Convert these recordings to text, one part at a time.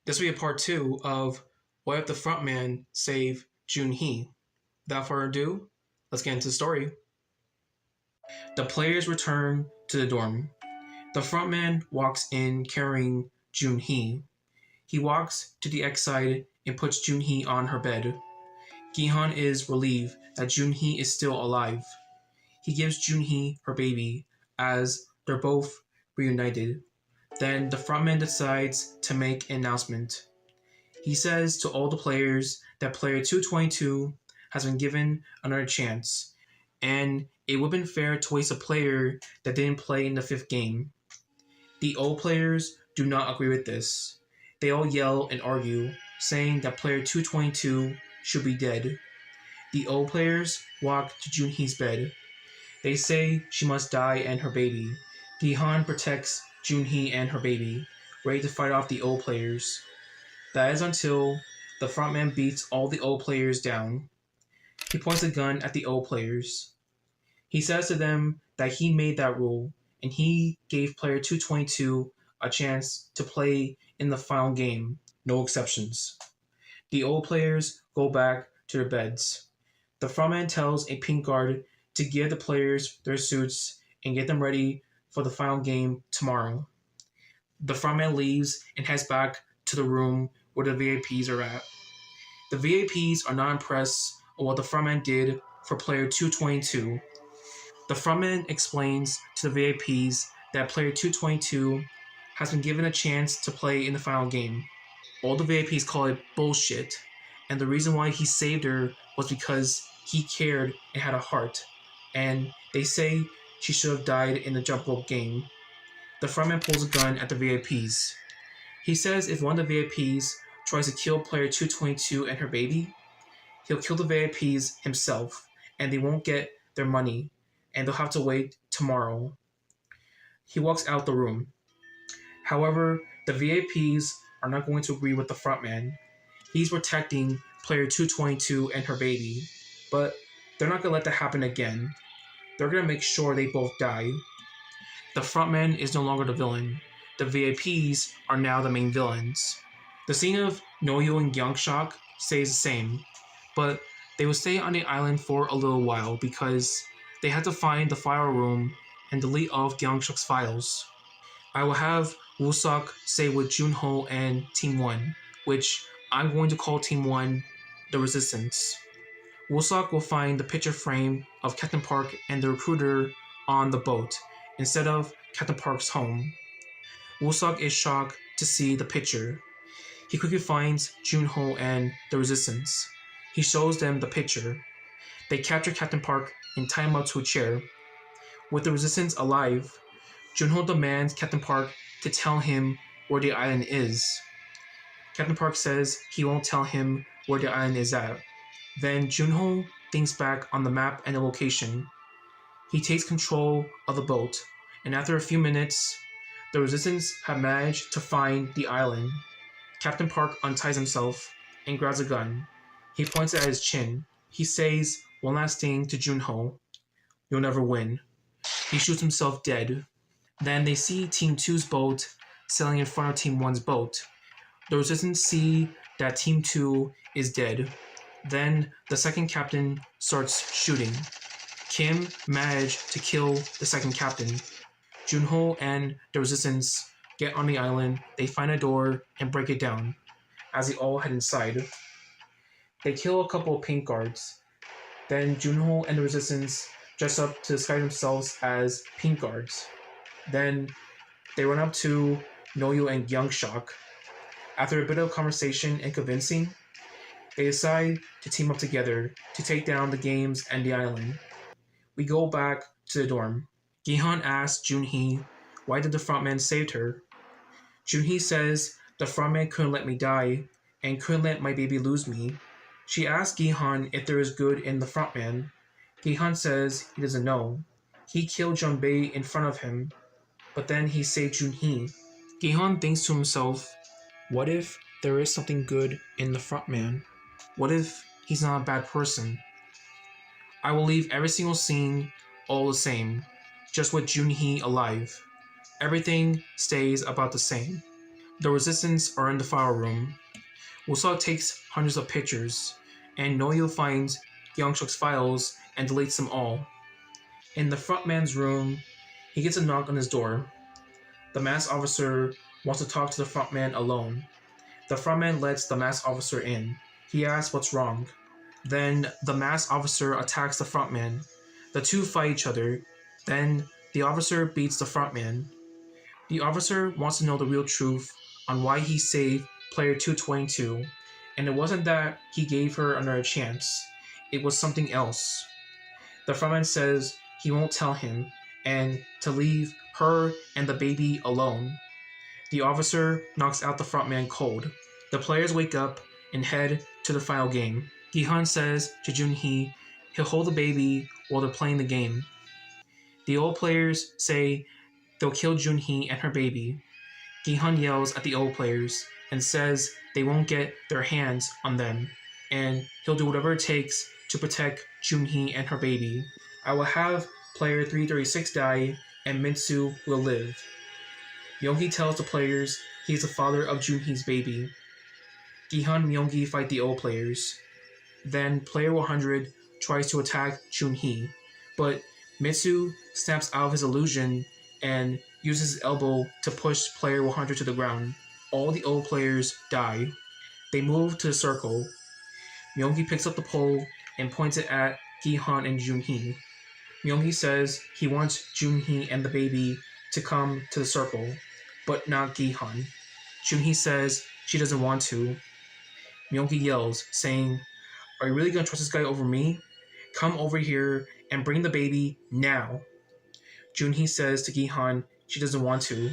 This will be a part two of What If the Frontman Saved Junhi. Without further ado, let's get into the story. The players return to the dorm. The frontman walks in carrying Jun-hee. He walks to the X side and puts Jun-hee on her bed. Gi-han is relieved that Jun-hee is still alive. He gives Jun-hee her baby as they're both reunited. Then the frontman decides to make an announcement. He says to all the players that player 222 has been given another chance, and it would have been fair to waste a player that didn't play in the fifth game. The old players do not agree with this. They all yell and argue, saying that player 222 should be dead. The old players walk to Junhee's bed. They say she must die and her baby. Gi-han protects Junhee and her baby, ready to fight off the old players. That is until the frontman beats all the old players down. He points a gun at the old players. He says to them that he made that rule, and he gave player 222 a chance to play in the final game, no exceptions. The old players go back to their beds. The frontman tells a pink guard to give the players their suits and get them ready for the final game tomorrow. The frontman leaves and heads back to the room where the VIPs are at. The VIPs are not impressed with what the frontman did for player 222. The frontman explains to the VIPs that player 222 has been given a chance to play in the final game. All the VIPs call it bullshit, and the reason why he saved her was because he cared and had a heart, and they say she should have died in the jump rope game. The frontman pulls a gun at the VIPs. He says if one of the VIPs tries to kill player 222 and her baby, he'll kill the VIPs himself, and they won't get their money, and they'll have to wait tomorrow. He walks out the room. However, the VIPs are not going to agree with the frontman. He's protecting player 222 and her baby, but they're not going to let that happen again. They're going to make sure they both die. The frontman is no longer the villain. The VIPs are now the main villains. The scene of Noyo and Gyeongshok stays the same, but they will stay on the island for a little while because they had to find the file room and delete all of Gyeongshok's files. I will have Woo-seok stay with Jun-ho and Team 1, which I'm going to call Team 1 the Resistance. Woo-seok will find the picture frame of Captain Park and the recruiter on the boat instead of Captain Park's home. Woo-seok is shocked to see the picture. He quickly finds Jun-ho and the Resistance. He shows them the picture. They capture Captain Park and tie him up to a chair. With the Resistance alive, Jun-ho demands Captain Park to tell him where the island is. Captain Park says he won't tell him where the island is at. Then Jun-ho thinks back on the map and the location. He takes control of the boat, and after a few minutes, the Resistance have managed to find the island. Captain Park unties himself and grabs a gun. He points it at his chin. He says one last thing to Jun-ho: "You'll never win." He shoots himself dead. Then they see Team 2's boat sailing in front of Team 1's boat. The Resistance see that Team 2 is dead. Then the second captain starts shooting. Kim managed to kill the second captain. Jun-ho and the Resistance get on the island. They find a door and break it down as they all head inside. They kill a couple of paint guards. Then Jun-ho and the Resistance dress up to disguise themselves as paint guards. Then they run up to Noyo and Gyeongshok. After a bit of conversation and convincing, they decide to team up together to take down the games and the island. We go back to the dorm. Gi-han asks Junhee why did the frontman save her. Junhee says the frontman couldn't let me die and couldn't let my baby lose me. She asks Gi-han if there is good in the frontman. Gi-han says he doesn't know. He killed Jeonbei in front of him, but then he saved Junhee. Gi-han thinks to himself, what if there is something good in the frontman? What if he's not a bad person? I will leave every single scene all the same, just with Junhee alive. Everything stays about the same. The resistance are in the file room. Woo-seok takes hundreds of pictures, and Noyo finds Young-suk's files and deletes them all. In the frontman's room, he gets a knock on his door. The masked officer wants to talk to the frontman alone. The frontman lets the masked officer in. He asks what's wrong. Then the masked officer attacks the frontman. The two fight each other. Then the officer beats the frontman. The officer wants to know the real truth on why he saved player 222, and it wasn't that he gave her another chance. It was something else. The frontman says he won't tell him, and to leave her and the baby alone. The officer knocks out the frontman cold. The players wake up and head to the final game. Gi-hun says to Jun-hee he'll hold the baby while they're playing the game. The old players say they'll kill Junhi and her baby. Gi-hun yells at the old players and says they won't get their hands on them, and he'll do whatever it takes to protect Junhi and her baby. I will have player 336 die, and Mitsu will live. Myung-hee tells the players he is the father of Junhi's baby. Gi-hun and Myung-hee fight the old players. Then player 100 tries to attack Junhi, but Mitsu snaps out of his illusion and uses his elbow to push player 100 to the ground. All the old players die. They move to the circle. Myung-hee picks up the pole and points it at Gi-hun and Jun-hee. Myung-hee says he wants Jun-hee and the baby to come to the circle, but not Gi-hun. Jun-hee says she doesn't want to. Myung-hee yells, saying, "Are you really gonna trust this guy over me? Come over here and bring the baby now." Junhi says to Gi-hun she doesn't want to,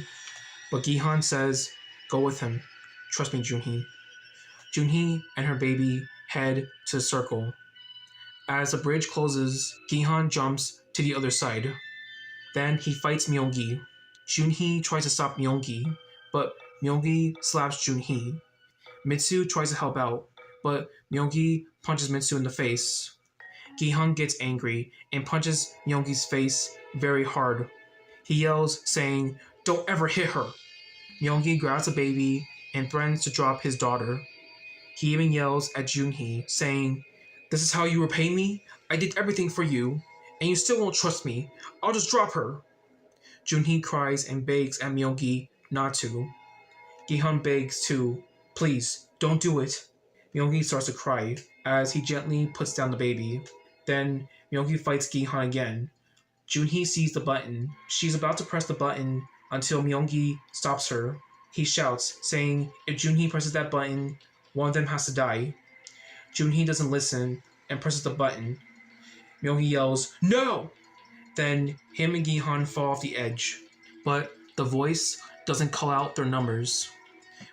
but Gi-hun says, "Go with him. Trust me, Junhi." Junhi and her baby head to the circle. As the bridge closes, Gi-hun jumps to the other side. Then he fights Myung-hee. Junhi tries to stop Myung-hee, but Myung-hee slaps Junhi. Mitsu tries to help out, but Myung-hee punches Mitsu in the face. Gi-hun gets angry and punches Myung-hee's face very hard. He yells, saying, "Don't ever hit her!" Myung-hee grabs the baby and threatens to drop his daughter. He even yells at Junhi, saying, "This is how you repay me? I did everything for you, and you still won't trust me. I'll just drop her." Junhi cries and begs at Myung-hee not to. Gi-hun begs too, "Please, don't do it." Myung-hee starts to cry as he gently puts down the baby. Then Myung-hee fights Gi-hun again. Junhi sees the button. She's about to press the button until Myung-hee stops her. He shouts, saying if Junhi presses that button, one of them has to die. Junhi doesn't listen and presses the button. Myung-hee yells, "No!" Then him and Gi-hun fall off the edge. But the voice doesn't call out their numbers.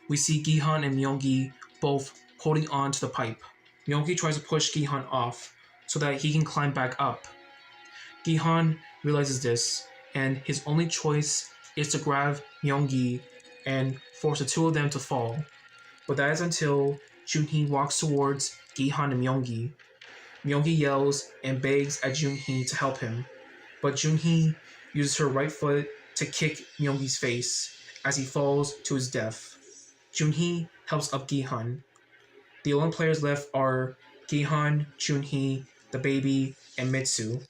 We see Gi-hun and Myung-hee both holding on to the pipe. Myung-hee tries to push Gi-hun off so that he can climb back up. Gi-hun realizes this, and his only choice is to grab Myung-hee and force the two of them to fall. But that is until Junhi walks towards Gi-hun and Myung-hee. Myung-hee yells and begs at Junhi to help him, but Junhi uses her right foot to kick Myung-hee's face as he falls to his death. Junhi helps up Gi-hun. The only players left are Gi-hun, Junhi, the baby, and Mitsu.